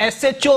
SHO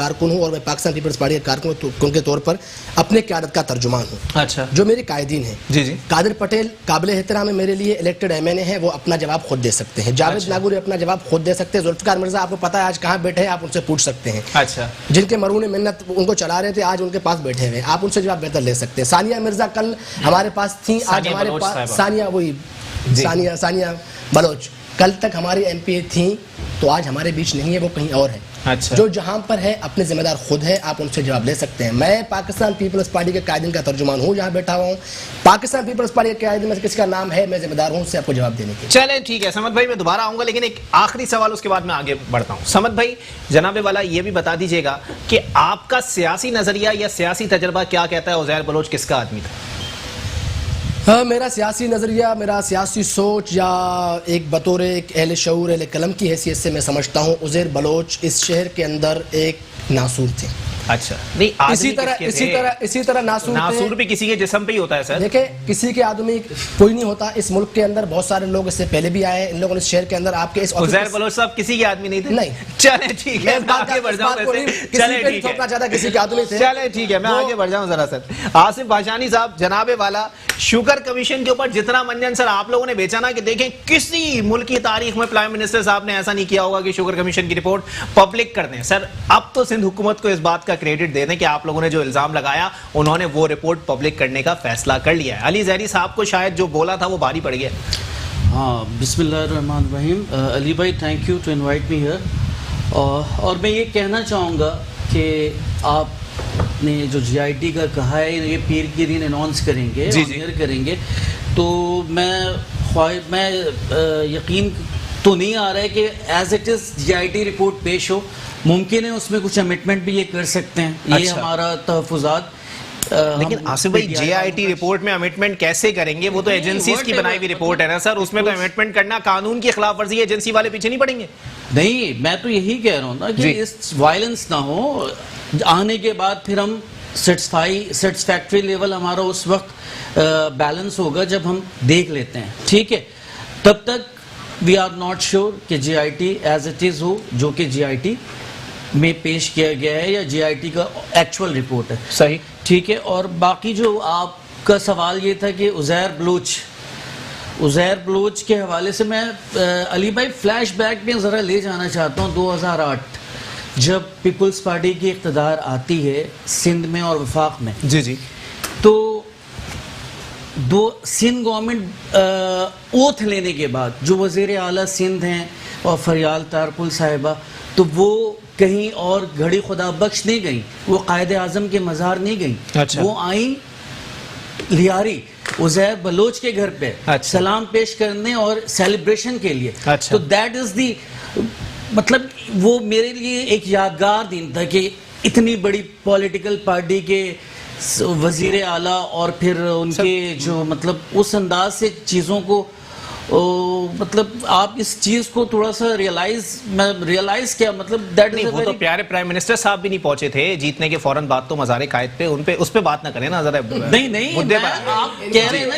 کارکن ہوں اور میں پاکستان پیپلز پارٹی کے کارکن کے طور پر اپنے قیادت کا ترجمان ہوں. اچھا. جو میرے قائدین ہیں, جی جی, قادر پٹیل قابل احترام ہے میرے لیے, الیکٹڈ ایم این اے ہیں, وہ اپنا جواب خود دے سکتے ہیں. جاوید ناگوری اپنا جواب خود دے سکتے ہیں. ذوالفقار مرزا آپ کو پتہ ہے آج کہاں بیٹھے ہیں, آپ ان سے پوچھ سکتے ہیں. اچھا. جن کے مرہون منت ان کو چلا رہے تھے آج ان کے پاس بیٹھے ہوئے, آپ ان سے جواب بہتر لے سکتے ہیں. ثانیہ مرزا کل ہمارے پاس تھیں, آج ہمارے پاس ثانیہ بلوچ کل تک ہماری ایم پی اے تھیں, تو آج ہمارے بیچ نہیں ہے, وہ کہیں اور ہے. اچھا. جو جہاں پر ہے اپنے ذمہ دار خود ہے, آپ ان سے جواب لے سکتے ہیں. میں پاکستان پیپلز پارٹی کے قائدین کا ترجمان ہوں, جہاں بیٹھا ہوا ہوں. پاکستان پیپلز پارٹی کے قائدین میں سے کسی کا نام ہے, میں ذمہ دار ہوں اس سے آپ کو جواب دینے کے. چلیں ٹھیک ہے سمد بھائی, میں دوبارہ آؤں گا, لیکن ایک آخری سوال اس کے بعد میں آگے بڑھتا ہوں. سمد بھائی, جناب والا یہ بھی بتا دیجیے گا کہ آپ کا سیاسی نظریہ یا سیاسی تجربہ کیا کہتا ہے عزیر بلوچ کس کا آدمی تھا؟ میرا سیاسی نظریہ, میرا سیاسی سوچ, یا ایک بطور ایک اہل شعور اہل قلم کی حیثیت سے میں سمجھتا ہوں عزیر بلوچ اس شہر کے اندر ایک ناصور تھے. اچھا. نہیں, اسی طرح ناصور بھی کسی کے جسم پہ ہی ہوتا ہے سر. دیکھیں, کسی کے آدمی کوئی نہیں ہوتا. اس ملک کے اندر بہت سارے لوگ اس سے پہلے بھی آئے, ان لوگوں نے اس شہر کے اندر آپ کے اس عزیر بلوچ صاحب کسی کے آدمی نہیں تھے. نہیں. چلیں ٹھیک ہے, میں آگے بڑھ جاؤں. کسی کے آدمی تھے. چلیں ٹھیک ہے, میں آگے بڑھ جاؤں ذرا سر. آصف بھاشانی صاحب, جناب والا, شوگر کمیشن کے اوپر جتنا منجن سر آپ لوگوں نے بیچا نا, کہ دیکھیں کسی ملک کی تاریخ میں پرائم منسٹر صاحب نے ایسا نہیں کیا ہوگا کہ شوگر کمیشن کی رپورٹ پبلک کر دیں. سر اب تو سندھ حکومت کو اس بات کا کریڈٹ دے دیں کہ آپ لوگوں نے جو الزام لگایا انہوں نے وہ رپورٹ پبلک کرنے کا فیصلہ کر لیا ہے. علی زہری صاحب کو شاید جو بولا تھا وہ بھاری پڑ گیا. ہاں, بسم اللہ الرحمن الرحیم. علی بھائی, thank you to invite me here. اور میں یہ کہنا چاہوں گا کہ آپ نے جو جی آئی ٹی کا کہا ہے یہ پیر کے دن اناؤنس کریں گے, آنر کریں گے, تو میں یقین تو نہیں آ رہا ہے کہ as it is G I T report پیش ہو. ممکن ہے اس میں کچھ امٹمنٹ بھی یہ کر سکتے ہیں, یہ ہمارا تحفظات. لیکن آصف بھائی, جے آئی ٹی رپورٹ میں امٹمنٹ کیسے کریں گے؟ وہ تو ایجنسیز کی بنائی ہوئی رپورٹ ہے نا سر, اس میں تو امٹمنٹ کرنا قانون کی خلاف ورزی ہے, ایجنسی والے پیچھے نہیں پڑیں گے. نہیں, میں تو یہی کہہ رہا ہوں نا کہ اس وائلنس نہ ہو, آنے کے بعد پھر ہم سیٹسفیکٹری لیول ہمارا اس وقت بیلنس ہوگا جب ہم دیکھ لیتے ہیں. ٹھیک ہے, تب تک وی آر ناٹ شیور کہ J I T as it is ہو, جو کہ جے آئی ٹی میں پیش کیا گیا ہے یا جے آئی ٹی کا ایکچوئل رپورٹ ہے. صحیح, ٹھیک ہے. اور باقی جو آپ کا سوال یہ تھا کہ عزیر بلوچ کے حوالے سے میں علی بھائی فلیش بیک میں ذرا لے جانا چاہتا ہوں. 2008 جب پیپلز پارٹی کی اقتدار آتی ہے سندھ میں اور وفاق میں, جی جی, تو سندھ گورنمنٹ اوتھ لینے کے بعد جو وزیر اعلیٰ سندھ ہیں اور فریال تارپل صاحبہ, تو وہ کہیں اور گھڑی خدا بخش نہیں گئیں, وہ قائد اعظم کے مزار نہیں گئیں. وہ آئیں لیاری عزیر بلوچ کے گھر پہ سلام پیش کرنے اور سیلیبریشن کے لیے. تو دیٹ از دی, مطلب وہ میرے لیے ایک یادگار دن تھا کہ اتنی بڑی پولیٹیکل پارٹی کے وزیر اعلیٰ اور پھر ان کے جو مطلب اس انداز سے چیزوں کو, مطلب آپ اس چیز کو تھوڑا سا ریئلائز کیا, مطلب دیٹ نہیں, وہ تو پیارے پرائم منسٹر صاحب بھی نہیں پہنچے تھے جیتنے کے فوراً بعد, تو مزار قائد پہ اس پہ بات نہ کریں نا ذرا. نہیں, آپ کہہ رہے ہیں نا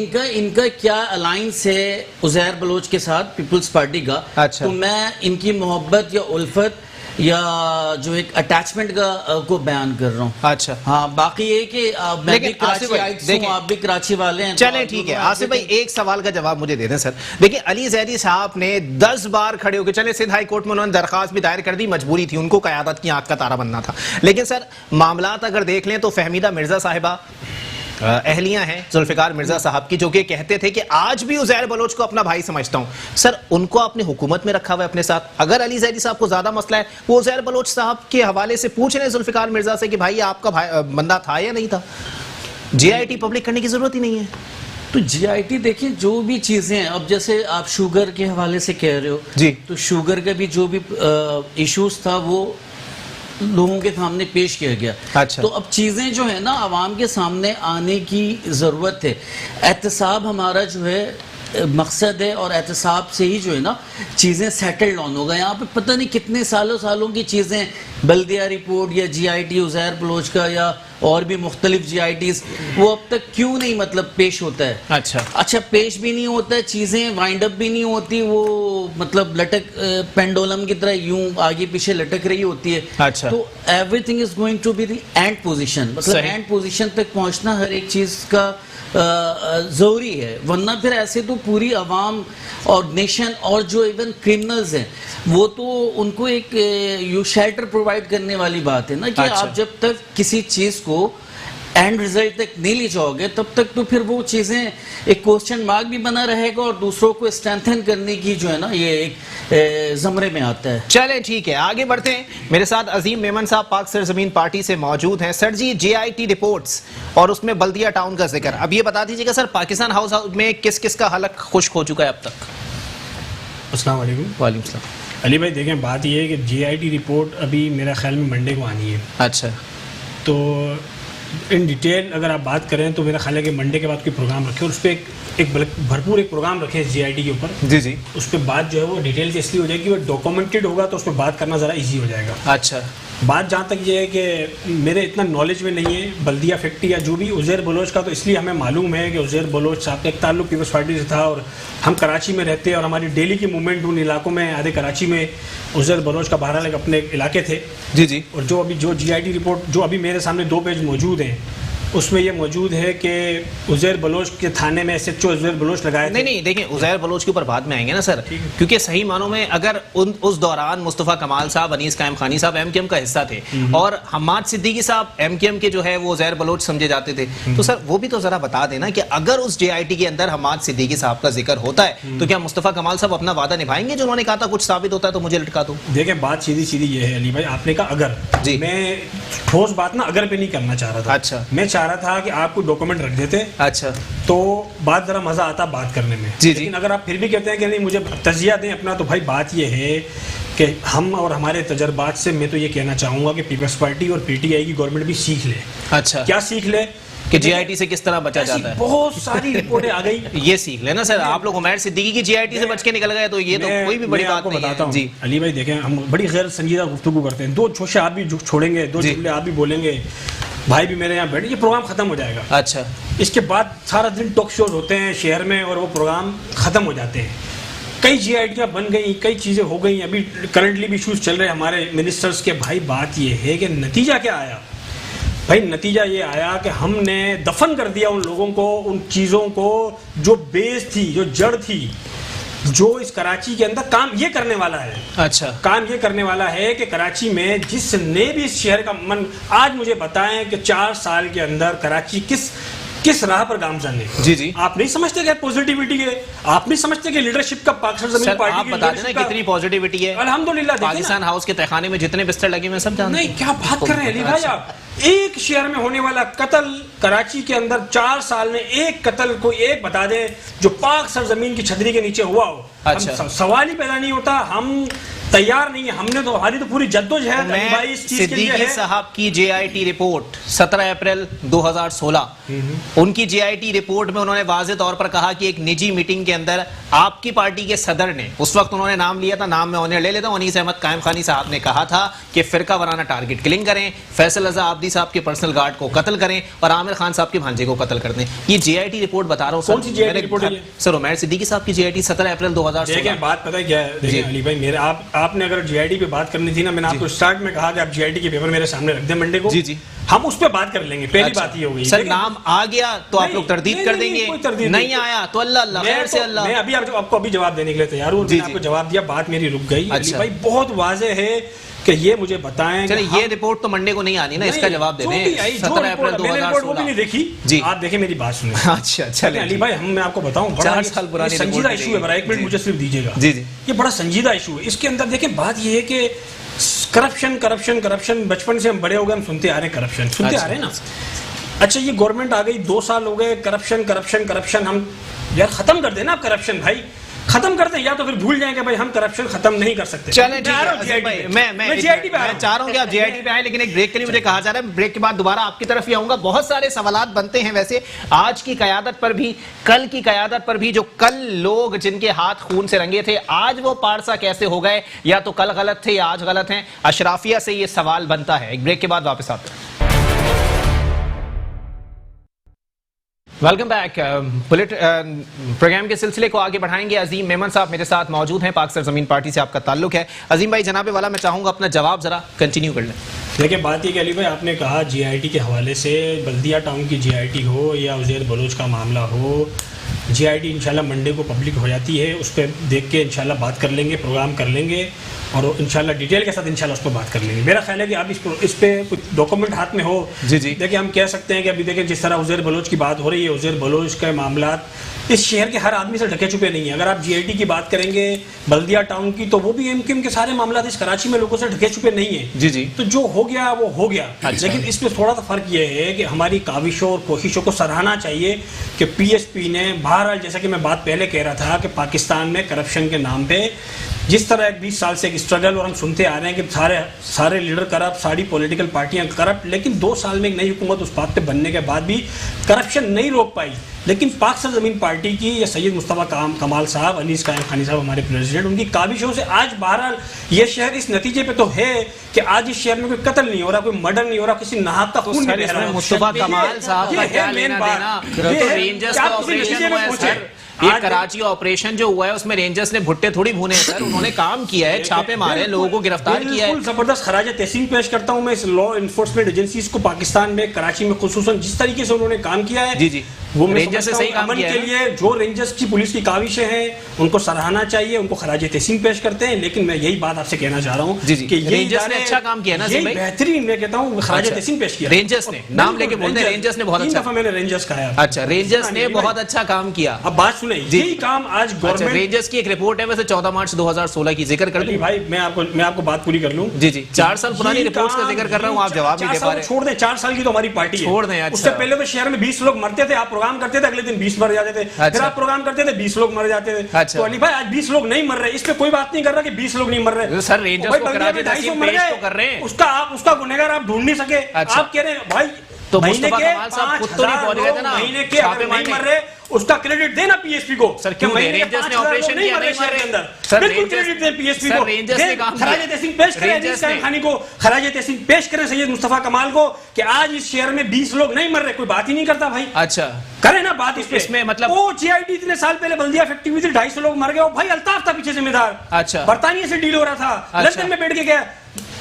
کہ ان کا کیا الائنس ہے عزیر بلوچ کے ساتھ پیپلز پارٹی کا, تو میں ان کی محبت یا الفت یا جو ایک اٹیچمنٹ کو بیان کر رہا ہوں. اچھا, ہاں, باقی یہ کہ میں بھی کراچی آئیٹس ہوں, آپ بھی کراچی والے ہیں. چلیں ٹھیک ہے. آصف بھائی, ایک سوال کا جواب مجھے دے دیں سر. دیکھیں, علی زہری صاحب نے 10 بار کھڑے ہو کے, چلے سندھ ہائی کورٹ میں انہوں نے درخواست بھی دائر کر دی, مجبوری تھی, ان کو قیادت کی آنکھ کا تارا بننا تھا. لیکن سر معاملات اگر دیکھ لیں تو فہمیدہ مرزا صاحبہ اہلیاں ہیں ذوالفقار مرزا صاحب کی, جو کہ کہتے تھے کہ آج بھی عزیر بلوچ کو اپنا بھائی سمجھتا ہوں. سر ان کو آپ نے حکومت میں رکھا ہوا ہے اپنے ساتھ, اگر علی زہری صاحب کو زیادہ مسئلہ ہے وہ عزیر بلوچ صاحب کے حوالے سے پوچھ رہے ہیں ذوالفقار مرزا سے کہ بھائی آپ کا بندہ تھا یا نہیں تھا. جے آئی ٹی پبلک کرنے کی ضرورت ہی نہیں ہے. تو جی آئی ٹی دیکھیں جو بھی چیزیں ہیں, اب جیسے آپ شوگر کے حوالے سے کہہ رہے ہو, جی, تو شوگر کا بھی جو بھی ایشوز تھا وہ لوگوں کے سامنے پیش کیا گیا. اچھا, تو اب چیزیں جو ہے نا عوام کے سامنے آنے کی ضرورت ہے. احتساب ہمارا جو ہے مقصد ہے اور احتساب سے ہی جو ہے نا چیزیں سیٹل ڈاؤن ہو گئے. یہاں پہ پتہ نہیں کتنے سالوں کی چیزیں, بلدیہ رپورٹ یا جی آئی ٹی عزیر بلوچ کا یا اور بھی مختلف جی آئی ٹیز, وہ اب تک کیوں نہیں مطلب پیش ہوتا ہے. اچھا پیش بھی نہیں ہوتا ہے, چیزیں وائنڈ اپ بھی نہیں ہوتی, وہ مطلب لٹک پینڈولم کی طرح یوں آگے پیچھے لٹک رہی ہوتی ہے. تو every thing is going to be the end position, مطلب اینڈ پوزیشن تک پہنچنا ہر ایک چیز کا ضروری ہے, ورنہ پھر ایسے تو پوری عوام اور نیشن اور جو ایون کرمنلز ہیں وہ تو ان کو ایک یو شیلٹر پرووائڈ کرنے والی بات ہے نا, کہ آپ جب تک کسی چیز کو اینڈ ریزلٹ تک نہیں لے جاؤ گے تب تک تو پھر وہ چیزیں ایک کوسچن مارک بھی بنا رہے گا اور دوسروں کو اسٹرینتھن کرنے کی جو ہے نا یہ ایک زمرے میں آتا ہے. چلیں ٹھیک ہے, آگے بڑھتے ہیں. میرے ساتھ عظیم میمن صاحب پاک سرزمین پارٹی سے موجود ہیں. سر جی, جے آئی ٹی رپورٹس اور اس میں بلدیہ ٹاؤن کا ذکر, اب یہ بتا دیجیے گا سر پاکستان ہاؤس میں کس کس کا حلق خشک ہو چکا ہے اب تک؟ السلام علیکم. وعلیکم السلام. علی بھائی دیکھیں, بات یہ ہے کہ جے آئی ٹی رپورٹ ابھی میرا خیال میں منڈے کو آنی ہے. اچھا, تو ان ڈیٹیل اگر آپ بات کریں تو میرا خیال ہے کہ منڈے کے بعد کوئی پروگرام رکھے اور اس پہ ایک بھرپور ایک پروگرام رکھے جے آئی ٹی کے اوپر. جی اس پہ بات جو ہے وہ ڈیٹیل سے اس لیے ہو جائے گی, وہ ڈاکومنٹڈ ہوگا تو اس پہ بات کرنا ذرا ایزی ہو جائے گا. اچھا, بات جہاں تک یہ ہے کہ میرے اتنا نالج میں نہیں ہے بلدیہ فیکٹری یا جو بھی عزیر بلوچ کا, تو اس لیے ہمیں معلوم ہے کہ عزیر بلوچ صاحب کا ایک تعلق پیپلز پارٹی سے تھا اور ہم کراچی میں رہتے اور ہماری ڈیلی کی موومنٹ ان علاقوں میں, آدھے کراچی میں عزیر بلوچ کا بہرحال ایک اپنے علاقے تھے. جی. اور جو ابھی جو جی آئی ٹی رپورٹ جو ابھی میرے سامنے 2 پیج موجود ہیں اس میں یہ موجود ہے کہ عزیر بلوچ کے تھانے میں S H O Uzair Baloch لگائے تھے. نہیں دیکھیں, عزیر بلوچ کے اوپر بعد میں آئیں گے نا سر, کیونکہ صحیح معنوں میں اگر اس دوران مصطفیٰ کمال صاحب, انیس قائم خانی صاحب ایم کیو ایم کا حصہ تھے اور حماد صدیقی صاحب ایم کیو ایم کے جو ہے وہ عزیر بلوچ سمجھے جاتے تھے, تو سر وہ بھی تو ذرا بتا دینا کہ اگر اس جے آئی ٹی کے اندر حماد صدیقی صاحب کا ذکر ہوتا ہے تو کیا مصطفیٰ کمال صاحب اپنا وعدہ نبھائیں گے جو انہوں نے کہا تھا کچھ ثابت ہوتا ہے تو مجھے لٹکا دو؟ دیکھیں, بات سیدھی یہ ہے علی بھائی, آپ نے کہا اگر, میں ٹھوس بات نا اگر پہ نہیں کرنا چاہ رہا تھا. اچھا, میں چاہ رہا تھا کہ آپ ڈاکومنٹ رکھ دیتے. اچھا, تو بات ذرا مزہ آتا بات کرنے میں. لیکن اگر آپ پھر بھی کہتے ہیں کہ نہیں مجھے تجزیہ دیں اپنا, تو بھائی بات یہ ہے کہ ہم اور ہمارے تجربات سے میں تو یہ کہنا چاہوں گا کہ پیپلز پارٹی اور پی ٹی آئی کی گورنمنٹ بھی سیکھ لے. اچھا, کیا سیکھ لے؟ کہ جے آئی ٹی سے کس طرح بچا جاتا ہے. بہت ساری رپورٹیں آ گئی, یہ سیکھ لینا سر. آپ لوگ عمیر صدیقی کی جے آئی ٹی سے بچ کے نکل گئے تو یہ تو کوئی بھی بڑی بات نہیں ہے. جی علی بھائی دیکھیں, ہم بڑی غیر سنجیدہ گفتگو کرتے ہیں, 2 چھوشے آپ بھی چھوڑیں گے, 2 جملے آپ بھی بولیں گے, بھائی بھی میرے یہاں بیٹھے, یہ پروگرام ختم ہو جائے گا. اچھا, اس کے بعد سارا دن ٹاک شوز ہوتے ہیں شہر میں اور وہ پروگرام ختم ہو جاتے ہیں. کئی جی آئی ٹیاں بن گئیں, کئی چیزیں ہو گئیں, ابھی کرنٹلی بھی ایشوز چل رہے ہیں ہمارے منسٹرز کے. بھائی بات یہ ہے کہ نتیجہ کیا آیا؟ بھائی نتیجہ یہ آیا کہ ہم نے دفن کر دیا ان لوگوں کو, ان چیزوں کو جو بیس تھی, جو جڑ تھی, جو اس کراچی کے اندر کام یہ کرنے والا ہے. اچھا, کام یہ کرنے والا ہے کہ کراچی میں جس نے بھی اس شہر کا آج مجھے بتائیں کہ 4 سال کے اندر کراچی کس راہ پر گامزن ہے. جی, آپ نہیں سمجھتے کہ پوزیٹیوٹی ہے, آپ نہیں سمجھتے کہ لیڈرشپ کا پاکستان زمین پارٹی آپ بتا دینا کتنی پوزیٹیوٹی ہے. الحمدللہ پاکستان ہاؤس کے تہخانے میں جتنے بستر لگے ہوئے سب جانتے ہیں. نہیں, کیا بات کر رہے ہیں علی بھائی آپ, ایک شہر میں ہونے والا قتل کراچی کے اندر 4 سال میں ایک قتل کو ایک بتا دیں جو پاک سرزمین کی چھتری کے نیچے ہوا ہو. سوال ہی پیدا نہیں ہوتا, ہم تیار نہیں ہے. ہم نے تو ہماری تو پوری جدوجہد صدیقی صاحب کی جے آئی ٹی رپورٹ 17 اپریل 2016, ان کی جے آئی ٹی رپورٹ میں انہوں نے واضح طور پر کہا کہ ایک نجی میٹنگ کے اندر آپ کی پارٹی کے صدر نے, اس وقت انہوں نے نام لیا تھا, نام میں انہیں لے لیتا ہوں, انیس احمد قائم خانی صاحب نے کہا تھا کہ فرقہ وارانہ ٹارگٹ کلنگ کریں, فیصل رضا عابدی صاحب کے پرسنل گارڈ کو قتل کریں اور عامر خان صاحب کے بھانجے کو قتل کر دیں. یہ جے آئی ٹی رپورٹ بتا رہا ہوں. کون سی جے آئی ٹی رپورٹ ہے سر؟ عمیر صدیقی صاحب کی جے آئی ٹی 17 اپریل 2016. دیکھیں بات پتہ ہے کیا ہے, دیکھیں علی بھائی, میرے آپ نے اگر جے آئی ٹی پہ بات کرنی تھی نا, میں نے آپ کو اسٹارٹ میں کہا کہ آپ جے آئی ٹی کے پیپر میرے سامنے رکھ دیں منڈے کو. جی, ہم اس پہ بات کر لیں گے. پہلی بات یہ ہوگی سر, نام آ گیا تو آپ لوگ تردید کر دیں گے, نہیں آیا تو اللہ خیر سے اللہ. میں ابھی آپ کو ابھی جواب دینے کے لیے تیار ہوں, میں نے آپ کو جواب دیا, بات میری رک گئی. علی بھائی بہت واضح ہے کہ یہ مجھے بتائیں. چلیں, یہ رپورٹ تو منڈے کو نہیں آنی نا, اس کا جواب دے دیں. 17 اپریل 2016 وہ بھی نہیں دیکھی. جی, آپ دیکھیں میری بات سنیں. اچھا چلیں علی بھائی, میں آپ کو بتاؤں, 4 سال پرانی سنجیدہ ایشو ہے. برائے ایک منٹ مجھے صرف دیجیے گا. جی, یہ بڑا سنجیدہ ایشو ہے. اس کے اندر دیکھیں بات یہ ہے کہ کرپشن بچپن سے ہم بڑے ہو گئے, ہم سنتے آ رہے ہیں, کرپشن سنتے آ رہے ہیں نا. اچھا, یہ گورنمنٹ آ گئی, 2 سال ہو گئے, کرپشن. ہم یار ختم کر دینا آپ کرپشن. بھائی ختم کرتے ہیں یا تو پھر بھول جائیں کہ بھائی ہم کرپشن ختم نہیں کر سکتے. چلیں ٹھیک ہے, میں چاہ رہا ہوں کہ آپ جے آئی ٹی پہ آئیں, لیکن ایک بریک کے لیے مجھے کہا جا رہا ہے, بریک کے بعد دوبارہ آپ کی طرف ہی آؤں گا. بہت سارے سوالات بنتے ہیں ویسے آج کی قیادت پر بھی, کل کی قیادت پر بھی. جو کل لوگ جن کے ہاتھ خون سے رنگے تھے آج وہ پارسا کیسے ہو گئے؟ یا تو کل غلط تھے یا آج غلط ہیں. اشرافیہ سے یہ سوال بنتا ہے. ایک بریک کے بعد واپس آتے ہیں. Welcome back. پروگرام کے سلسلے کو آگے بڑھائیں گے. عظیم میمن صاحب میرے ساتھ موجود ہیں, پاک سرزمین پارٹی سے آپ کا تعلق ہے. عظیم بھائی, جناب والا, میں چاہوں گا اپنا جواب ذرا کنٹینیو کر لیں. دیکھیں بات یہ کہ علی بھائی آپ نے کہا جی آئی ٹی کے حوالے سے, بلدیہ ٹاؤن کی جی آئی ٹی ہو یا عزیر بلوچ کا معاملہ ہو, جی آئی ٹی انشاءاللہ منڈے کو پبلک ہو جاتی ہے, اس پہ دیکھ کے انشاءاللہ بات کر لیں گے, پروگرام کر لیں گے اور انشاءاللہ ڈیٹیل کے ساتھ انشاءاللہ اس پہ بات کر لیں گے. میرا خیال ہے کہ اب اس پہ کچھ ڈاکومنٹ ہاتھ میں ہو. جی جی, دیکھیں ہم کہہ سکتے ہیں کہ ابھی دیکھیں جس طرح عزیر بلوچ کی بات ہو رہی ہے, عزیر بلوچ کے معاملات اس شہر کے ہر آدمی سے ڈھکے چھپے نہیں ہیں. اگر آپ جی آئی ٹی کی بات کریں گے, بلدیہ ٹاؤن کی, تو وہ بھی ایم کیو ایم کے سارے معاملات اس کراچی میں لوگوں سے ڈھکے چھپے نہیں ہیں. جی جی, تو جو ہو گیا وہ ہو گیا. لیکن اس میں تھوڑا سا فرق یہ ہے کہ ہماری کاوشوں اور کوششوں کو سراہنا چاہیے کہ پی ایس پی نے بہرحال, جیسا کہ میں بات پہلے کہہ رہا تھا کہ پاکستان میں کرپشن کے نام پہ جس طرح ایک 20 سال سے ایک اسٹرگل, اور ہم سنتے آ رہے ہیں کہ سارے لیڈر کرپٹ, ساری پولیٹیکل پارٹیاں کرپٹ, لیکن 2 سال میں ایک نئی حکومت اس بات پہ بننے کے بعد بھی کرپشن نہیں روک پائی. لیکن پاک سرزمین پارٹی کی یا سید مصطفیٰ کمال صاحب, انیس قائم خانی صاحب ہمارے پریزیڈنٹ, ان کی کاوشوں سے آج بہرحال یہ شہر اس نتیجے پہ تو ہے کہ آج اس شہر میں کوئی قتل نہیں ہو رہا, کوئی مرڈر نہیں ہو رہا, کسی ناحق کا خون نہیں بہ رہا. مصطفیٰ کمال صاحب کا کیا لینا دینا؟ رینجرز کا آپریشن ہوا ہے سر, یہ کراچی آپریشن جو ہوا ہے اس میں رینجرز نے بھٹے تھوڑی بھونے ہیں سر, انہوں نے کام کیا ہے, چھاپے مارے, لوگوں کو گرفتار کیا ہے. زبردست خراج تحسین پیش کرتا ہوں میں اس لا انفورسمنٹ ایجنسیز کو پاکستان میں, کراچی میں خصوصاً جس طریقے سے انہوں نے کام کیا ہے. جی جی, وہ رینجرز سے صحیح کام کیا ہے. کے لیے جو رینجرز کی پولیس کی کاوشیں ہیں ان کو سراہنا چاہیے, ان کو خراج تحسین پیش کرتے ہیں. لیکن میں یہی بات آپ سے کہنا چاہ رہا ہوں کہ رینجرز نے اچھا کام کیا نا یہ بہترین, میں کہتا ہوں خراج تحسین پیش کیا. رینجرز نے نام لے کے بولتے ہیں, رینجرز نے بہت اچھا, میں نے رینجرز کہا. اچھا, رینجرز نے بہت اچھا کام کیا. اب بات سنیں, یہی کام آج گورنمنٹ, رینجرز کی ایک رپورٹ ہے ویسے 14 مارچ 2016 کی, ذکر کر دوں بھائی, میں آپ کو بات پوری کر لوں. جی جی, 4 سال پرانی رپورٹس کا ذکر کر رہا ہوں, آپ جواب نہیں دے پا رہے. چھوڑ دیں, 4 سال کی تو ہماری پارٹی ہے, چھوڑ دیں. اس سے پہلے تو شہر میں 20 لوگ مرتے تھے, آپ پروگرام کرتے تھے, اگلے دن 20 مر جاتے تھے, پھر آپ پروگرام کرتے تھے 20 لوگ مر جاتے تھے. تو علی بھائی آج 20 لوگ نہیں مر رہے, اس پہ کوئی بات نہیں کر رہا کہ 20 لوگ نہیں مر رہے. سر رینجرز کو کراچی تحسین پیش تو کر رہے ہیں, اس کا گنہگار آپ ڈھونڈ نہیں سکے. آپ کہہ رہے ہیں بھائی تو مصطفیٰ کمال صاحب خود تو نہیں پہنچ گئے تھے نا, مہینے کے اگر نہیں مر رہے اس کا کریڈٹ دینا پی ایس پی کو. سر کیوں دے, رینجرز نے آپریشن کیا نہیں مر رہے. سر کریڈٹ دیں پی ایس پی کو, رینجرز نے کام کیا, خراج تحسین پیش کریں انیس قائم خانی کو, خراج تحسین پیش کریں سید مصطفیٰ کمال کو کہ آج اس شہر میں 20 لوگ نہیں مر رہے. کوئی بات ہی نہیں کرتا بھائی. اچھا کریں نا بات اس میں, مطلب وہ جی آئی ٹی اتنے سال پہلے بلدیہ فیکٹری ہوئی تھی, 250 لوگ مر گئے, بھائی الطاف تھا پیچھے ذمہ دار. اچھا, برطانیہ سے ڈیل ہو رہا تھا, لندن میں بیٹھ کے گیا,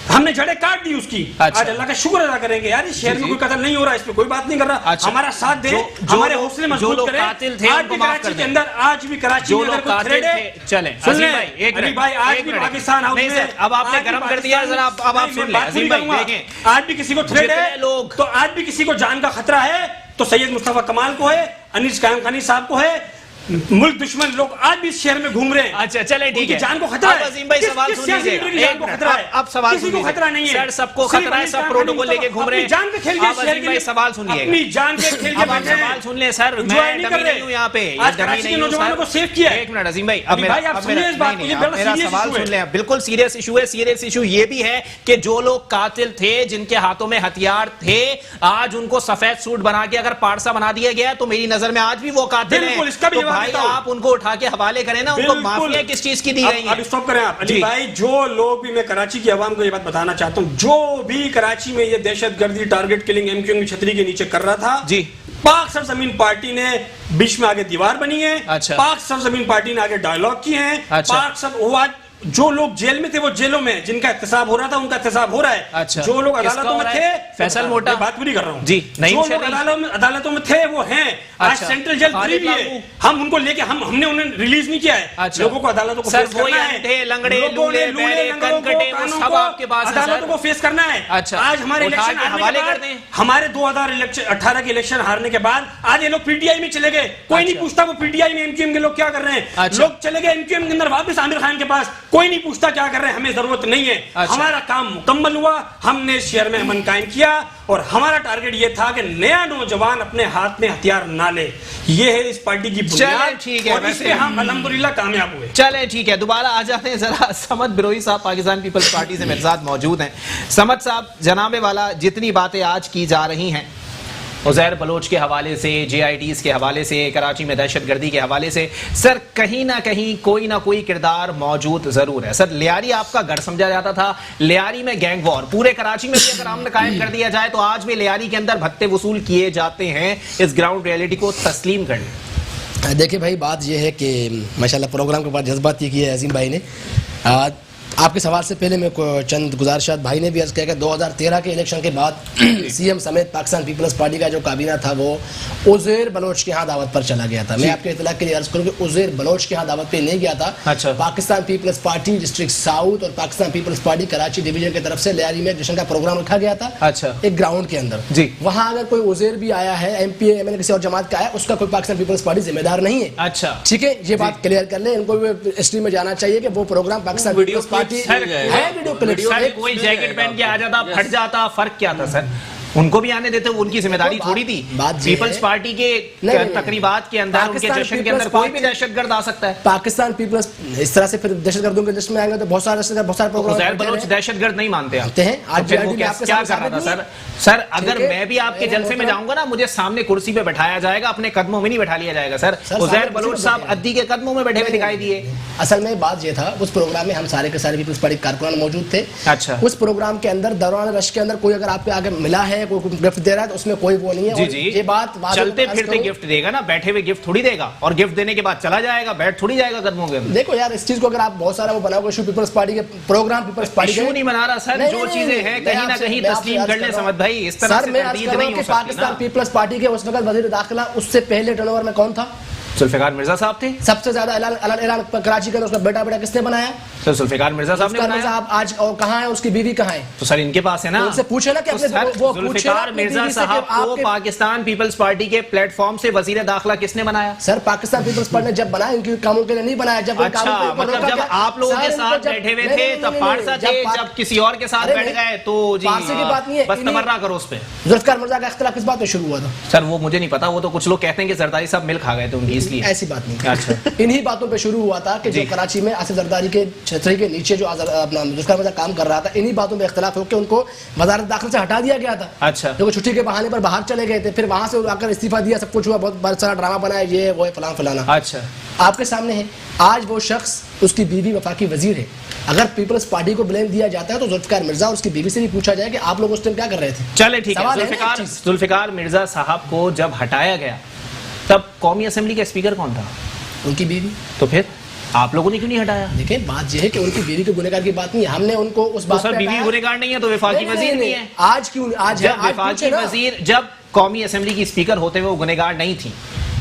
ہم نے جڑیں کاٹ دی اس کی. آج اللہ کا شکر ادا کریں گے یار اس شہر میں کوئی قتل نہیں ہو رہا, اس پہ کوئی بات نہیں کر رہا. ہمارا ساتھ دیں, ہمارے حوصلے مضبوط کریں. آج بھی کراچی کے اندر, آج بھی کراچی میں اگر کوئی تھریڈ ہے, چلیں عظیم بھائی ایک منٹ, بھائی آج بھی پاکستان ہاؤس میں, اب آپ نے گرم کر دیا ذرا, اب آپ سن لیں عظیم بھائی. دیکھیں آج بھی کسی کو تھریڈ ہے تو آج بھی کسی کو جان کا خطرہ ہے تو سید مصطفیٰ کمال کو ہے, انیس قائم خانی صاحب کو ہے. ملک دشمن لوگ آج بھی اس شہر میں گھوم رہے ہیں. اچھا چلے ٹھیک ہے, جان کو خطرہ ہے. عظیم بھائی سوال سن لیجیے, اب سوال سن لیجیے. سر سب کو خطرہ ہے, سب پروٹوکول لے کے گھوم رہے ہیں. جان پہ کھیل کے عظیم بھائی سوال سن لیے, اپنی جان پہ کھیل کے اب سوال سن لیں سر, میں ڈمی نہیں ہوں یہاں پہ, آج کراچی کے نوجوانوں کو سیو کیا ہے. ایک منٹ عظیم بھائی, اب میرا سوال سن لیں. بالکل سیریس ایشو ہے. سیریس ایشو یہ بھی ہے کہ جو لوگ قاتل تھے, جن کے ہاتھوں میں ہتھیار تھے, آج ان کو سفید سوٹ بنا کے اگر پارسا بنا دیا گیا تو میری نظر میں آج بھی وہ قاتل ہیں. تو بھائی آپ ان کو اٹھا کے حوالے کریں نا, ان کو معافیاں کس چیز کی دی گئی ہیں. اب اسٹاپ کریں آپ علی بھائی. جو لوگ بھی, میں کراچی کی عوام کو یہ بات بتانا چاہتا ہوں, جو بھی کراچی میں یہ دہشت گردی target killing M Q M کی چھتری کے نیچے کر رہا تھا, جی پاک سرزمین پارٹی نے بیچ میں آگے دیوار بنی ہے. پاک سرزمین پارٹی نے آگے ڈائیلاگ کیے ہیں. پاک سب جو لوگ جیل میں تھے وہ جیلوں میں, جن کا احتساب ہو رہا تھا ان کا احتساب ہو رہا ہے. جو لوگ عدالتوں میں تھے, فیصل موٹا, بات پوری کر رہا ہوں, جی جو لوگ عدالتوں میں تھے وہ ہیں آج سینٹرل جیل فری بھی ہے. ہم ان کو لے کے ہم نے انہیں ریلیز نہیں کیا ہے. لوگوں کو عدالتوں کو فیس کرنا ہے, لنگڑے لولے بہرے کنکٹے وہ سب آپ کے پاس ہے, عدالتوں کو فیس کرنا ہے. آج ہمارے الیکشن حوالے کر دیں, ہمارے 2018 کے الیکشن ہارنے کے بعد آج یہ لوگ پی ٹی آئی میں چلے گئے. کوئی نہیں پوچھتا وہ پی ٹی آئی میں ایم کیو ایم کے لوگ کیا کر رہے ہیں. لوگ چلے گئے ایم کیو ایم کے اندر واپس عامر خان کے پاس, کوئی نہیں پوچھتا کیا کر رہے ہیں, ہمیں ضرورت نہیں ہے. ہمارا کام مکمل ہوا, ہم نے شہر میں امن قائم کیا, اور ہمارا ٹارگٹ یہ تھا کہ نیا نوجوان اپنے ہاتھ میں ہتھیار نہ لے. یہ ہے اس پارٹی کی بنیاد, اور اس پہ ہم الحمدللہ کامیاب ہوئے. چلے ٹھیک ہے, دوبارہ آ جاتے ہیں ذرا. سمد بروئی صاحب پاکستان پیپلز پارٹی سے میرے ساتھ موجود ہیں. سمد صاحب, جناب والا جتنی باتیں آج کی جا رہی ہیں عزیر بلوچ کے حوالے سے, جے آئی ٹیز کے حوالے سے, کراچی میں دہشت گردی کے حوالے سے, سر کہیں نہ کہیں کوئی نہ کوئی کردار موجود ضرور ہے. سر لیاری آپ کا گڑھ سمجھا جاتا تھا, لیاری میں گینگ وار پورے کراچی میں بھی اگر امن قائم کر دیا جائے تو آج بھی لیاری کے اندر بھتے وصول کیے جاتے ہیں. اس گراؤنڈ ریئلٹی کو تسلیم کر لیں. دیکھیں بھائی, بات یہ ہے کہ ماشاءاللہ پروگرام کے بعد جذبات یہ کیا ہے عظیم بھائی نے. آپ کے سوال سے پہلے میں چند گزارشات بھائی نے بھی عرض کیا کہ 2013 کے الیکشن کے بعد سی ایم سمیت پاکستان پیپلز پارٹی کا جو کابینہ تھا وہ عزیر بلوچ کے ہاں دعوت پر چلا گیا تھا. میں آپ کے اطلاع کے لیے عرض کروں کہ عزیر بلوچ کے ہاں دعوت پہ نہیں گیا تھا. Pakistan peoples party district south اور Pakistan peoples party Karachi division کی طرف سے لیاری میں ایک جشن کا پروگرام رکھا گیا تھا ایک گراؤنڈ کے اندر. وہاں اگر کوئی عزیر بھی آیا ہے, M P A, M L A, کسی اور جماعت کا آیا, اس کا کوئی پاکستان پیپلز پارٹی ذمہ دار نہیں ہے. اچھا ٹھیک ہے, یہ بات کلیئر کر لیں. ان کو ہسٹری میں جانا چاہیے کہ وہ پروگرام پاکستان پیپلز پارٹی کوئی جیکٹ پہن کے آ جاتا, پھٹ جاتا, فرق کیا تھا سر؟ ان کو بھی آنے دیتے, ان کی ذمہ داری تھوڑی تھی. پیپلز پارٹی کے تقریبات کے اندر, ان کے جشن کے اندر کوئی بھی دہشت گرد آ سکتا ہے. پاکستان پیپلز اس طرح سے پھر دہشت گردوں کے لسٹ میں آئیں گے تو بہت سارے پروگرام. عزیر بلوچ دہشت گرد نہیں مانتے ہیں. آج کیا کر رہا تھا سر؟ سر اگر میں بھی آپ کے جلسے میں جاؤں گا نا, مجھے سامنے کرسی پہ بٹھایا جائے گا, اپنے قدموں میں نہیں بٹھا لیا جائے گا. سر عزیر بلوچ صاحب ادی کے قدموں میں بیٹھے ہوئے دکھائی دیے. اصل میں بات یہ تھا, اس پروگرام میں ہم سارے کے سارے پیپلز پارٹی کارکنان موجود تھے. اچھا, اس پروگرام کے اندر دوران رش کے اندر کوئی اگر آپ کے آگے ملا ہے, کوئی گفٹ دے رہا ہے تو اس میں کوئی وہ نہیں ہے. جی یہ بات چلتے پھرتے گفٹ دے گا نا, بیٹھے ہوئے گفٹ تھوڑی دے گا, اور گفٹ دینے کے بعد چلا جائے گا, بیٹھ تھوڑی جائے گا قدموں کے اندر. دیکھو یار, اس چیز کو اگر آپ بہت سارا وہ بناؤ گے ایشو پیپلز پارٹی کے پروگرام, پیپلز پارٹی ایشو نہیں بنا رہا سر, جو چیزیں ہیں کہیں نہ کہیں تسلیم کر لیں سمجھ بھائی. اس طرح سے تردید نہیں ہو سکتی. پاکستان پیپلز پارٹی کے اس وقت وزیر داخلہ, اس سے پہلے ٹرن اوور میں کون تھا؟ ذوالفقار مرزا صاحب تھے. سب سے زیادہ اعلان کراچی کا اس کا بیٹا کس نے بنایا؟ سر ذوالفقار مرزا صاحب نے بنایا. صاحب آج اور کہاں ہے, اس کی بیوی کہاں ہے؟ تو سر ان کے پاس ہے نا, ان سے پوچھے نا کہ ذوالفقار مرزا صاحب کو پاکستان پیپلز پارٹی کے پلیٹ فارم سے وزیر داخلہ کس نے بنایا؟ سر پاکستان پیپلز پارٹی نے جب بنایا, ان کے کاموں کے لیے نہیں بنایا. جب اچھا, مطلب جب آپ لوگوں کے ساتھ بیٹھے ہوئے تھے تب پارسا تھے, جب کسی اور کے ساتھ بیٹھ گئے تو جی پارسے کی بات نہیں ہے, بس تبرہ کرو اس پہ. ذوالفقار مرزا کا اختلاف کس بات پہ شروع ہوا تھا؟ سر وہ مجھے نہیں پتا, وہ تو کچھ لوگ کہتے ہیں کہ زرداری صاحب مل کھا گئے تھے ان کی, اس لیے. ایسی بات نہیں. اچھا, انہی باتوں پہ شروع ہوا تھا کہ جو کراچی میں آصف زرداری کے چھتری کے نیچے جو اپنا ذوالفقار مرزا کام کر رہا تھا, انہی باتوں میں اختلاف ہو کے ان کو وزارت داخلہ سے ہٹا دیا گیا تھا. اچھا, جو چھٹی کے بہانے پر باہر چلے گئے تھے, پھر وہاں سے آ کر استعفیٰ دیا, سب کچھ ہوا, بہت سارا ڈرامہ بنایا, یہ وہ فلاں فلانا. اچھا, آپ کے سامنے ہے آج وہ شخص, اس کی بیوی وفاقی وزیر ہے. اگر پیپلز پارٹی کو بلیم دیا جاتا ہے تو ذوالفقار مرزا اور اس کی بیوی سے بھی پوچھا جائے کہ آپ لوگ اس ٹائم کیا کر رہے تھے. چلے ٹھیک ہے, ذوالفقار مرزا صاحب کو جب ہٹایا گیا تب قومی اسمبلی کا اسپیکر کون تھا؟ ان کی بیوی. تو پھر آپ لوگوں نے کیوں نہیں ہٹایا؟ دیکھیں بات یہ ہے کہ ان کی بیوی کے گنہگار کی بات نہیں ہے, ہم نے ان کو اس بات پر بیوی گنہگار نہیں ہے تو وفاقی وزیر نہیں ہے. آج کیوں, آج جب وفاقی وزیر, جب قومی اسمبلی کی اسپیکر ہوتے ہوئے وہ گنہگار نہیں تھی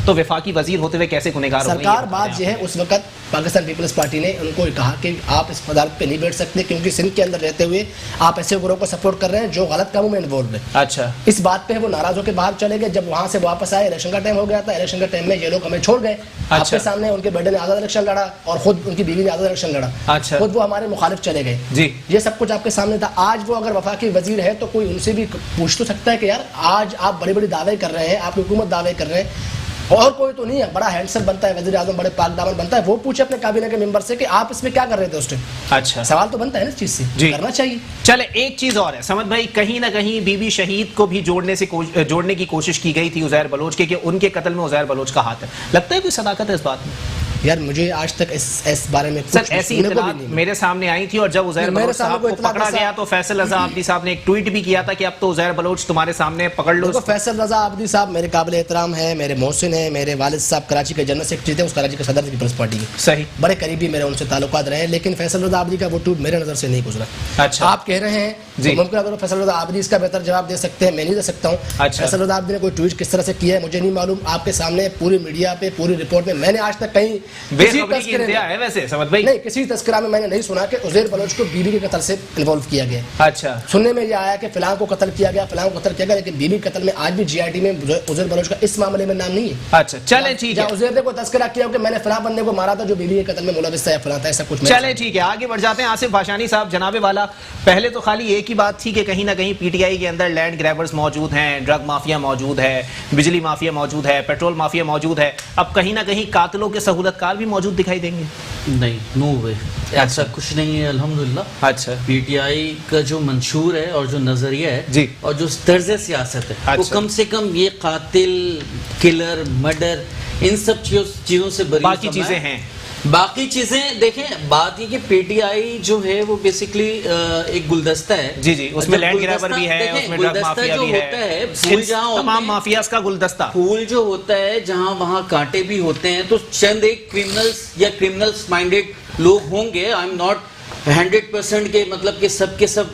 تو وفاقی وزیر ہوتے ہوئے کیسے گنہگار ہو گئی؟ سرکار بات یہ ہے, اس وقت پاکستان پیپلز پارٹی نے ان کو کہا کہ آپ اس عدالت پہ نہیں بیٹھ سکتے کیونکہ سندھ کے اندر رہتے ہوئے آپ ایسے گروہ کو سپورٹ کر رہے ہیں جو غلط کاموں میں انوالو ہے. اچھا, اس بات پہ وہ ناراض ہو کے باہر چلے گئے. جب وہاں سے واپس آئے, الیکشن کا ٹائم ہو گیا تھا, الیکشن کا ٹائم میں یہ لوگ ہمیں چھوڑ گئے. آپ کے سامنے ان کے بیٹے نے آزاد الیکشن لڑا اور خود ان کی بیوی نے آزاد الیکشن لڑا. اچھا, خود وہ ہمارے مخالف چلے گئے. جی, یہ سب کچھ آپ کے سامنے تھا. آج وہ اگر وفاقی وزیر ہے تو کوئی ان سے بھی پوچھ تو سکتا ہے کہ یار آج آپ بڑے بڑے دعوے کر رہے ہیں, آپ کی حکومت دعوے کر رہے ہیں, اور کوئی تو نہیں ہے, بڑا ہینڈسم بنتا ہے وزیر اعظم, بڑے پاک دامن بنتا ہے, وہ پوچھے اپنے کابینہ کے ممبر سے کہ آپ اس میں کیا کر رہے تھے اس ٹائم. اچھا, سوال تو بنتا ہے نا اس چیز سے, کرنا چاہیے. چلے ایک چیز اور ہے سمجھ بھائی, کہیں نہ کہیں بی بی شہید کو بھی جوڑنے کی کوشش کی گئی تھی عزیر بلوچ کے, کہ ان کے قتل میں عزیر بلوچ کا ہاتھ ہے. لگتا ہے کوئی صداقت ہے اس بات میں؟ یار مجھے آج تک اس بارے میں سر ایسی اطلاعات میرے سامنے آئی تھی, اور جب عزیر بلوچ صاحب کو پکڑا گیا تو فیصل رضا عابدی صاحب نے ایک ٹویٹ بھی کیا تھا کہ اب تو عزیر بلوچ تمہارے سامنے پکڑ لو. فیصل رضا عابدی صاحب میرے قابل احترام ہے, میرے محسن ہیں, میرے والد صاحب کراچی کے جنرل سیکرٹری تھے, اس کراچی کے صدر تھے پیپلز پارٹی کے. صحیح, بڑے قریبی میرے ان سے تعلقات رہے, لیکن فیصل رضا عابدی کا وہ ٹویٹ میرے نظر سے نہیں گزرا. اچھا, آپ کہہ رہے ہیں جی. تو ممکن اگر فیصل رضا عابدی اس کا بہتر جواب دے سکتے ہیں, میں نہیں دے سکتا ہوں. اچھا. فیصل رضا عابدی نے کوئی ٹویٹ کس طرح سے کیا ہے مجھے نہیں معلوم, آپ کے سامنے پوری میڈیا پہ پوری رپورٹ میں نے آج تک کہیں بے خبری کی انتہا ہے ویسے سمجھ بھائی, نہیں کسی تذکرہ میں نے نہیں سنا کہ عزیر بلوچ کو بیوی کے قتل سے انوالو کیا گیا. اچھا. سننے میں یہ آیا کہ فلاں کو قتل کیا گیا, فلاں کو قتل کیا گیا, لیکن بیوی قتل میں آج بھی جی آئی ٹی میں عزیر بلوچ کا اس معاملے میں نام نہیں ہے. اچھا چلیں ٹھیک ہے. عزیر نے کوئی تذکرہ کیا ہو کہ میں نے فلاں بندے کو مارا تھا جو بیوی کے قتل میں ملوث تھا یا فلاں تھا, ایسا کچھ نہیں. چلیں ٹھیک ہے, آگے بڑھ جاتے ہیں. آصف بھاشانی صاحب, جناب والا, پہلے تو خالی ایک ہی بات تھی کہ کہیں نہ کہیں پی ٹی آئی کے اندر لینڈ گریبرز موجود ہیں, ڈرگ مافیا موجود ہے, بجلی مافیا موجود ہے, پیٹرول مافیا موجود ہے, اب کہیں نہ کہیں قاتلوں کے سہولت کار بھی موجود دکھائی دیں گے؟ نہیں, نو وے, ایسا کچھ نہیں ہے الحمدللہ. اچھا. پی ٹی آئی کا جو منشور ہے اور جو نظریہ ہے جی, اور جو طرز سیاست ہے وہ کم سے کم یہ قاتل, کلر, مرڈر, ان سب چیزوں سے بری. باقی چیزیں ہیں, باقی چیزیں دیکھیں. بات یہ کہ پی ٹی آئی جو ہے وہ بیسکلی ایک گلدستہ ہے. جی جی, اس میں لینڈ گریبر بھی ہے, اس میں ڈرگ مافیا بھی ہے, پھول جہاں تمام مافیاز کا گلدستہ. پھول جو ہوتا ہے جہاں وہاں کانٹے بھی ہوتے ہیں, تو چند ایک کرمنلز یا کرمنلز مائنڈیڈ لوگ ہوں گے. آئی ایم ناٹ 100% کے مطلب کہ سب کے سب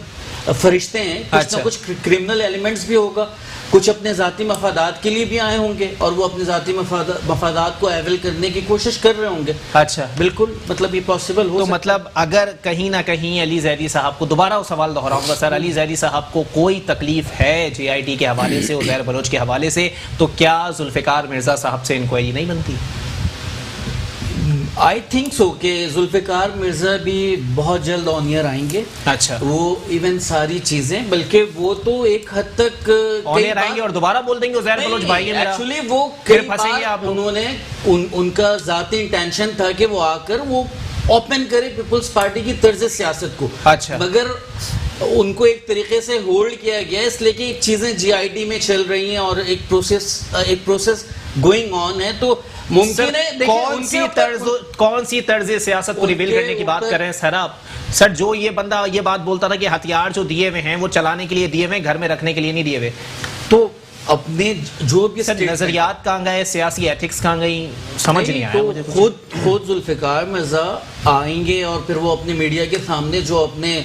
فرشتے ہیں, کچھ نہ کچھ کرمنل ایلیمنٹس بھی ہوگا, کچھ اپنے ذاتی مفادات کے لیے بھی آئے ہوں گے اور وہ اپنے ذاتی مفادات کو ایول کرنے کی کوشش کر رہے ہوں گے. اچھا, بالکل, مطلب یہ پاسبل ہو. تو مطلب اگر کہیں نہ کہیں علی زیدی صاحب کو, دوبارہ وہ سوال دہراؤں گا سر, علی زیدی صاحب کو کوئی تکلیف ہے جے آئی ٹی کے حوالے سے, عزیر بلوچ کے حوالے سے, تو کیا ذوالفقار مرزا صاحب سے انکوائری نہیں بنتی؟ آئی تھنک سو کہ ذوالفقار مرزا بھی بہت جلد آن ایئر آئیں گے. اچھا, وہ ایون ساری چیزیں, بلکہ وہ تو ایک حد تک آن ایئر آئیں گے اور دوبارہ بول دیں گے عزیر بلوچ بھائی ہے میرا. ایکچولی وہ کئی بار انہوں نے ان کا ذاتی انٹینشن تھا کہ وہ آ کر وہ اوپن کرے پیپلز پارٹی کی طرز سیاست کو. اچھا, مگر ان کو ایک طریقے سے ہولڈ کیا گیا اس لیے کہ چیزیں جی آئی ٹی میں چل رہی ہیں اور ایک پروسیس گوئنگ آن ہے. تو ممکن ہے کون سی طرز سیاست کو ریویل کرنے کی بات کر رہے ہیں سر آپ؟ سر جو یہ بندہ یہ بات بولتا تھا کہ ہتھیار جو دیے ہوئے ہیں وہ چلانے کے لیے دیے ہوئے, گھر میں رکھنے کے لیے نہیں دیے ہوئے, تو اپنے جو بھی نظریات کہاں گئے, سیاسی ایتھکس کہاں گئی, سمجھ نہیں آیا مجھے. خود ذوالفقار مرزا آئیں گے اور پھر وہ اپنے میڈیا کے سامنے جو اپنے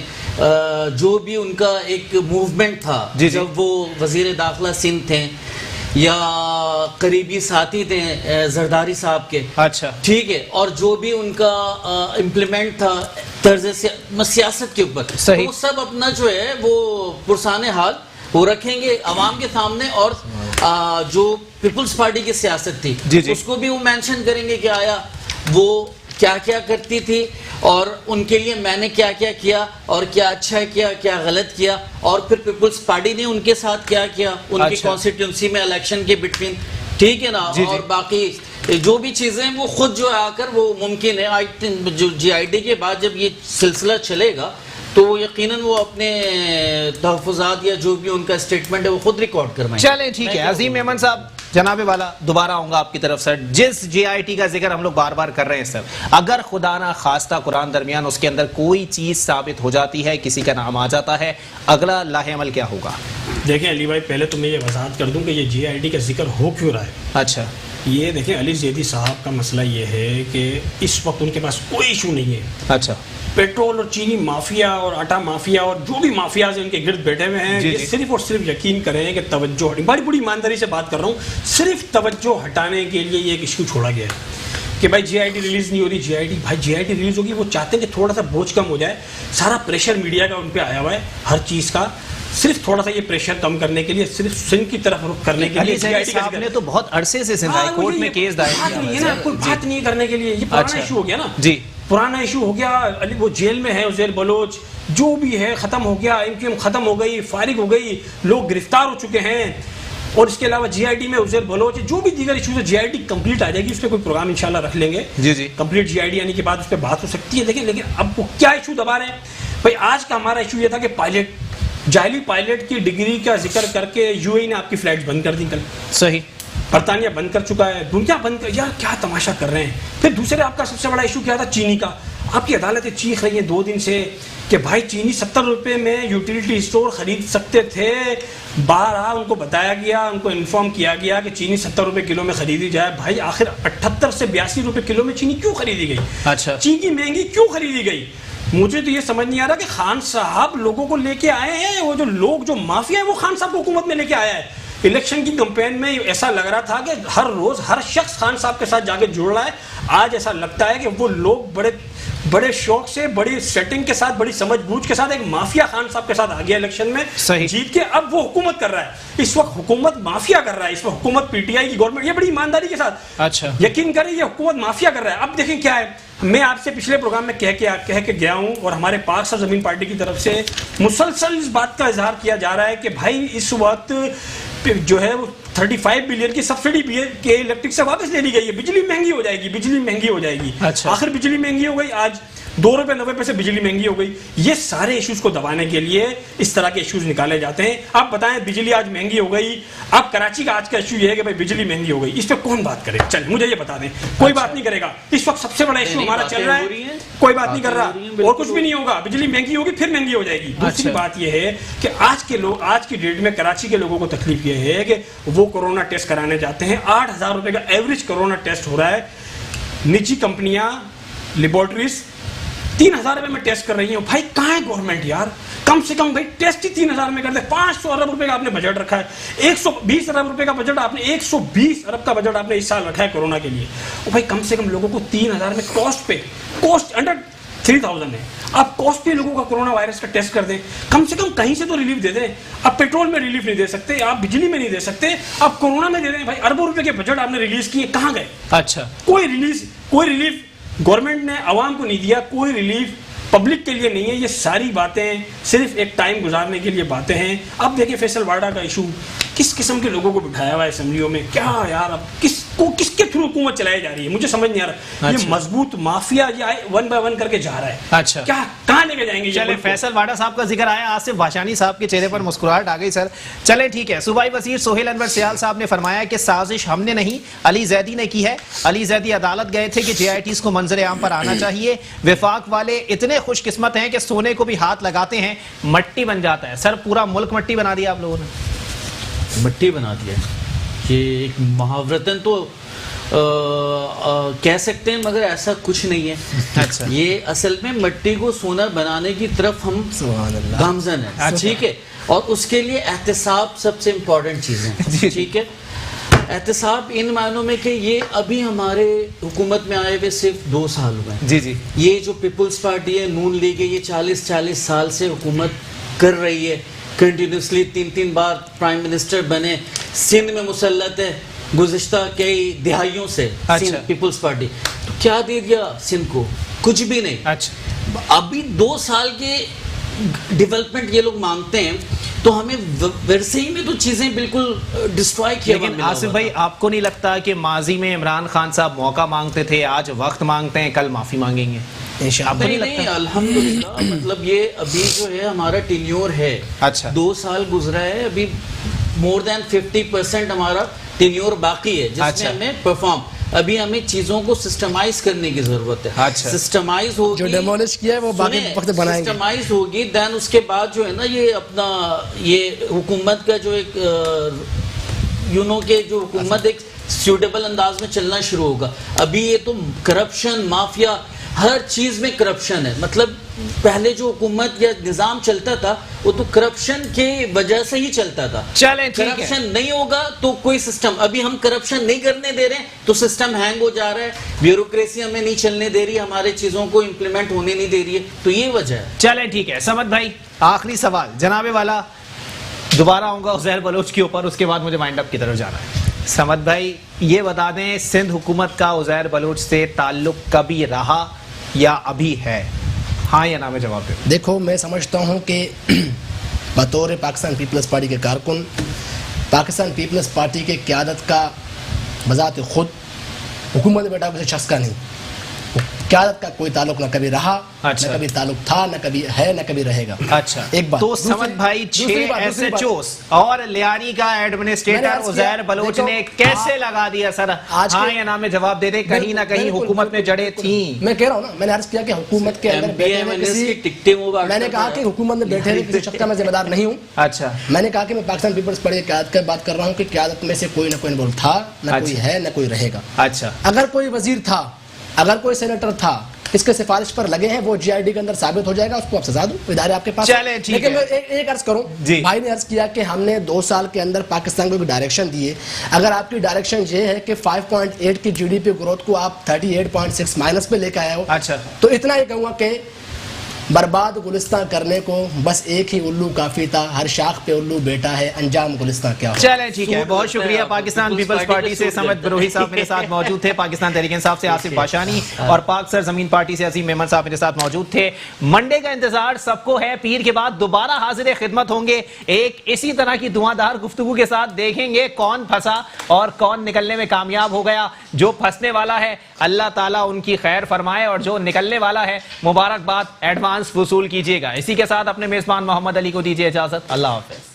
جو بھی ان کا ایک موومنٹ تھا, جب وہ وزیر داخلہ سندھ تھے یا قریبی ساتھی تھے زرداری صاحب کے, اچھا ٹھیک ہے, اور جو بھی ان کا امپلیمنٹ تھا طرز سیاست کے اوپر, وہ سب اپنا جو ہے وہ پرسان حال وہ رکھیں گے عوام کے سامنے, اور جو پیپلز پارٹی کی سیاست تھی اس کو بھی وہ مینشن کریں گے کہ آیا وہ کیا کیا کرتی تھی اور ان کے لیے میں نے کیا کیا کیا اور کیا اچھا کیا, کیا غلط کیا, اور پھر پیپلز پارٹی نے ان کے ساتھ کیا کیا ان کی کانسٹیٹیونسی میں الیکشن کے بٹوین, ٹھیک ہے نا. اور باقی جو بھی چیزیں وہ خود جو آ کر وہ ممکن ہے جو جی آئی ٹی کے بعد جب یہ سلسلہ چلے گا تو یقیناً وہ اپنے تحفظات یا جو بھی ان کا اسٹیٹمنٹ ہے وہ خود ریکارڈ کروائیں. چلیں ٹھیک ہے. عظیم میمن صاحب, جناب والا, دوبارہ آؤں گا آپ کی طرف سر. جس جے آئی ٹی کا ذکر ہم لوگ بار بار کر رہے ہیں سر, اگر خدا نہ خواستہ قرآن درمیان اس کے اندر کوئی چیز ثابت ہو جاتی ہے, کسی کا نام آ جاتا ہے, اگلا لاہ عمل کیا ہوگا؟ دیکھیں علی بھائی, پہلے تو میں یہ وضاحت کر دوں کہ یہ جے آئی ٹی کا ذکر ہو کیوں رہا ہے. اچھا, یہ دیکھیں علی زیدی صاحب کا مسئلہ یہ ہے کہ اس وقت ان کے پاس کوئی ایشو نہیں ہے. اچھا, پیٹرول اور چینی مافیا اور آٹا مافیا اور جو بھی مافیاز ان کے گرد بیٹھے ہوئے ہیں, یہ صرف اور صرف یقین کریں کہ توجہ ہٹی, بڑی ایمانداری سے بات کر رہا ہوں, صرف توجہ ہٹانے کے لیے یہ ایک ایشو چھوڑا گیا ہے کہ بھائی جے آئی ٹی ریلیز نہیں ہو رہی. جے آئی ٹی ریلیز ہوگی, وہ چاہتے ہیں کہ تھوڑا سا بوجھ کم ہو جائے, سارا پریشر میڈیا کا ان پہ آیا ہوا ہے ہر چیز کا, صرف تھوڑا سا یہ پریشر کم کرنے کے لیے, صرف سندھ کی طرف رخ کرنے کے لیے. علی صاحب نے تو بہت عرصے سے سندھ ہائی کورٹ میں کیس دائر کیا ہے, کوئی بات نہیں کرنے کے لیے, یہ پرانا ایشو ہو گیا نا. جی, پرانا ایشو ہو گیا. علی وہ جیل میں ہے, عزیر بلوچ جو بھی ہے ختم ہو گیا, ایم کیو ایم ختم ہو گئی, فارغ ہو گئی, لوگ گرفتار ہو چکے ہیں. اور اس کے علاوہ جی آئی ٹی میں عزیر بلوچ جو بھی دیگر ایشوز ہے, جی آئی ٹی کمپلیٹ آ جائے گی, اس پہ کوئی پروگرام انشاءاللہ رکھ لیں گے. جی کمپلیٹ جی آئی ٹی آنے کے بعد اس پہ بات ہو سکتی ہے. لیکن اب وہ کیا ایشو دبا رہے ہیں بھائی؟ آج کا ہمارا ایشو یہ تھا کہ پائلٹ, جعلی پائلٹ کی ڈگری کا ذکر کر کے یو اے نے آپ کی فلائٹس بند کر دی. کل صحیح, برطانیہ بند کر چکا ہے, دنیا بند کر, یار کیا تماشا کر رہے ہیں. پھر دوسرے آپ کا سب سے بڑا ایشو کیا تھا؟ چینی کا. آپ کی عدالتیں چیخ رہی ہیں 2 دن سے کہ بھائی چینی 70 روپے میں یوٹیلیٹی اسٹور خرید سکتے تھے. بارہا ان کو بتایا گیا, ان کو انفارم کیا گیا کہ چینی 70 روپے کلو میں خریدی جائے. بھائی آخر 78 سے 82 روپے کلو میں چینی کیوں خریدی گئی؟ اچھا, چینی مہنگی کیوں خریدی گئی؟ مجھے تو یہ سمجھ نہیں آ رہا کہ خان صاحب لوگوں کو لے کے آئے ہیں, وہ جو لوگ جو مافیا ہے وہ خان صاحب کو حکومت میں لے کے آیا ہے. الیکشن کی کمپین میں ایسا لگ رہا تھا کہ ہر روز ہر شخص خان صاحب کے ساتھ جا کے جڑ رہا ہے. آج ایسا لگتا ہے کہ وہ لوگ بڑے شوق سے, بڑی سیٹنگ کے ساتھ, بڑی سمجھ بوجھ کے ساتھ ایک مافیا خان صاحب کے ساتھ آ گیا الیکشن میں جیت کے. اب وہ حکومت کر رہا ہے, اس وقت حکومت مافیا کر رہا ہے, اس وقت حکومت پی ٹی آئی کی گورنمنٹ, یہ بڑی ایمانداری کے ساتھ, اچھا یقین کریں یہ حکومت مافیا کر رہا ہے. اب دیکھیں کیا ہے, میں آپ سے پچھلے پروگرام میں کہہ کے گیا ہوں, اور ہمارے پاک سرزمین پارٹی کی طرف سے مسلسل اس بات کا اظہار کیا جا رہا ہے کہ بھائی اس وقت جو ہے وہ 35 بلین کی سبسڈی کے الیکٹرک سے واپس لے لی گئی ہے. بجلی مہنگی ہو جائے گی, بجلی مہنگی ہو جائے گی. آخر بجلی مہنگی ہو گئی, آج 2 روپے 90 پیسے بجلی مہنگی ہو گئی. یہ سارے ایشوز کو دبانے کے لیے اس طرح کے ایشوز نکالے جاتے ہیں. آپ بتائیں بجلی آج مہنگی ہو گئی, اب کراچی کا آج کا ایشو یہ ہے کہ بھائی بجلی مہنگی ہو گئی, اس پہ کون بات کرے؟ چل مجھے یہ بتا دیں, کوئی بات نہیں کرے گا. اس وقت سب سے بڑا ایشو ہمارا چل رہا ہے, کوئی بات نہیں کر رہا, اور کچھ بھی نہیں ہوگا. بجلی مہنگی ہوگی پھر مہنگی ہو جائے گی. دوسری بات یہ ہے کہ آج کے لوگ, آج کی ڈیٹ میں کراچی کے لوگوں کو تکلیف یہ ہے کہ وہ کورونا ٹیسٹ کرانے جاتے ہیں, 8,000 روپے کا ایوریج کورونا ٹیسٹ ہو رہا ہے. نجی کمپنیاں, لیبارٹریز 3,000 روپے میں ٹیسٹ کر رہی ہیں. بھائی کہاں ہے گورنمنٹ یار؟ کم سے کم بھائی ٹیسٹ ہی 3,000 میں کر دے. 500 ارب روپے کا آپ نے بجٹ رکھا ہے, 120 ارب روپے کا بجٹ آپ نے, 120 ارب کا بجٹ آپ نے اس سال رکھا ہے کورونا کے لیے. بھائی کم سے کم لوگوں کو 3,000 میں کاسٹ انڈر 3,000 ہے, آپ کاسٹ پہ لوگوں کا کورونا وائرس کا ٹیسٹ کر دیں. کم سے کم کہیں سے تو ریلیف دے دیں. آپ پیٹرول میں ریلیف نہیں دے سکتے, آپ بجلی میں نہیں دے سکتے, آپ کورونا میں دے دیں. بھائی اربوں روپے کے بجٹ آپ نے ریلیز کیے, کہاں گئے؟ اچھا, کوئی ریلیف گورنمنٹ نے عوام کو نہیں دیا, کوئی ریلیف پبلک کے لیے نہیں ہے. یہ ساری باتیں صرف ایک ٹائم گزارنے کے لیے باتیں ہیں. اب دیکھیں فیصل واڈا کا ایشو, کس قسم کے لوگوں کو بٹھایا ہوا ہے اسمبلیوں میں, کیا یار, اب کس کے تھرو حکومت چلائی جا رہی ہے مجھے سمجھ نہیں آ رہا. یہ مضبوط مافیا یہ 1 بائی 1 کر کے جا رہا ہے. اچھا, کیا کہاں لے کے جائیں گے؟ چلے فیصل واڈا صاحب کا ذکر آیا, آصف باشانی صاحب کے چہرے پر مسکراہٹ آ گئی. سر چلے ٹھیک ہے, صوبائی وزیر سہیل انور سیال صاحب نے فرمایا کہ سازش ہم نے نہیں, علی زیدی نے کی ہے. علی زیدی عدالت گئے تھے کہ جے آئی ٹیز کو منظر عام پر آنا چاہیے. وفاق والے اتنے خوش قسمت ہیں کہ سونے کو بھی ہاتھ لگاتے ہیں مٹی بن جاتا ہے. سر پورا ملک مٹی بنا دیا آپ لوگوں نے, مٹی بنا دیا. یہ ایک محاورتن تو کہہ سکتے ہیں, مگر ایسا کچھ نہیں ہے. اچھا, یہ اصل میں مٹی کو سونا بنانے کی طرف ہم گامزن ہیں. ٹھیک ہے, اور اس کے لیے احتساب سب سے امپورٹنٹ چیز ہے. ٹھیک ہے, احتساب ان معنوں میں کہ یہ ابھی ہمارے حکومت میں آئے ہوئے صرف 2 سال ہوئے ہیں. جی جی, یہ جو پیپلز پارٹی ہے, نون لیگ ہے, یہ 40 سال سے حکومت کر رہی ہے کنٹینیوسلی. 3 بار پرائم منسٹر بنے, سندھ میں مسلط ہے گزشتہ کئی دہائیوں سے سندھ پیپلز پارٹی. تو کیا دے دیا سندھ کو؟ کچھ بھی نہیں. اچھا, ابھی 2 سال کے ڈیولپمنٹ یہ لوگ مانگتے ہیں, تو ہمیں ورثے ہی میں تو چیزیں بالکل ڈسٹرائے کیا. لیکن آصف بھائی آپ کو نہیں لگتا کہ ماضی میں عمران خان صاحب موقع مانگتے تھے, آج وقت مانگتے ہیں, کل معافی مانگیں گے؟ نہیں, الحمدللہ. مطلب یہ ابھی جو ہے ہمارا ٹینیور ہے, 2 سال گزرا ہے, ابھی مور دین 50% ہمارا ٹینیور باقی ہے جس میں ہمیں پرفارم, ابھی ہمیں چیزوں کو سسٹمائز کرنے کی ضرورت ہے. سسٹمائز ہوگی, جو ڈیمولش کیا ہے وہ باقی وقت بنائیں گے. سسٹمائز ہوگی, دین اس کے بعد جو ہے نا یہ اپنا یہ حکومت کا جو ایک کہ جو حکومت ایک سیوٹیبل انداز میں چلنا شروع ہوگا. ابھی یہ تو کرپشن, مافیا, ہر چیز میں کرپشن ہے. مطلب پہلے جو حکومت یا نظام چلتا تھا وہ تو کرپشن کی وجہ سے ہی چلتا تھا. کرپشن نہیں ہوگا تو کوئی سسٹم, ابھی ہم کرپشن نہیں کرنے دے رہے ہیں تو سسٹم ہینگ ہو جا رہا ہے, بیوروکریسی ہمیں نہیں چلنے دے رہی, ہمارے چیزوں کو امپلیمنٹ ہونے نہیں دے رہی ہے, تو یہ وجہ ہے. چلیں ٹھیک ہے. سمد بھائی آخری سوال جناب والا, دوبارہ آؤں گا عزیر بلوچ کے اوپر, اس کے بعد مجھے وائنڈ اپ کی طرف جانا ہے. سمد بھائی یہ بتا دیں, سندھ حکومت کا عزیر بلوچ سے تعلق کبھی رہا یا ابھی ہے؟ ہاں یا نا میں جواب دیں. دیکھو میں سمجھتا ہوں کہ بطور پاکستان پیپلز پارٹی کے کارکن, پاکستان پیپلز پارٹی کے قیادت کا بذات خود حکومت میں بیٹھا کسی شخص کا نہیں, قیادت کا کوئی تعلق نہ کبھی رہا, نہ کبھی تعلق تھا, نہ کبھی ہے, نہ کبھی رہے گا. اچھا, ایک بات تو سمد بھائی 6 ایس ایچ اوز اور لیاری کا ایڈمنسٹریٹر عزیر بلوچ نے کیسے لگا دیا؟ سر ہاں یا نا میں جواب دے دیں, کہیں نہ کہیں حکومت میں جڑے تھیں. میں کہہ رہا ہوں نا, میں نے عرض کیا کہ حکومت کے اندر بیٹھے میں نے کہا کہ حکومت میں بیٹھے ہوئے کسی شخص کا میں ذمہ دار نہیں ہوں. اچھا, میں نے کہا کہ میں پاکستان پیپلز پارٹی کی قیادت کی بات کر رہا ہوں کہ قیادت میں سے کوئی نہ کوئی انوالو تھا, نہ کوئی ہے, نہ کوئی رہے گا. اچھا, اگر کوئی وزیر تھا, اگر کوئی سینیٹر تھا, اس کے سفارش پر لگے ہیں وہ جی آئی ڈی کے اندر ثابت ہو جائے گا, اس کو آپ سزا دو, ادارے آپ کے پاس. چلیں ٹھیک ہے. لیکن میں ایک عرض کروں, بھائی نے عرض کیا کہ ہم نے 2 سال کے اندر پاکستان کو ایک ڈائریکشن دی ہے. اگر آپ کی ڈائریکشن یہ ہے کہ 5.8 کی جی ڈی پی گروتھ کو آپ 38.6 مائنس پہ لے کے آئے ہو, اچھا تو اتنا ہی کہوں گا کہ برباد گلستان کرنے کو بس ایک ہی الو کافی تھا, ہر شاخ پہ الو بیٹا ہے, انجام گلستان کیا ہو. چلیں ٹھیک ہے, بہت شکریہ. پاکستان پیپلز پارٹی سے سمد بروہی صاحب میرے ساتھ موجود تھے, پاکستان تحریک انصاف سے آصف باشانی, اور پاک سرزمین پارٹی سے عظیم میمن صاحب میرے ساتھ موجود تھے. منڈے کا انتظار سب کو ہے, پیر کے بعد دوبارہ حاضر خدمت ہوں گے ایک اسی طرح کی دھواں گفتگو کے ساتھ. دیکھیں گے کون پھنسا اور کون نکلنے میں کامیاب ہو گیا. جو پھنسنے والا ہے اللہ تعالیٰ ان کی خیر فرمائے, اور جو نکلنے والا ہے مبارکباد ایڈوانس وصول کیجیے گا. اسی کے ساتھ اپنے میزبان محمد علی کو دیجیے اجازت. اللہ حافظ.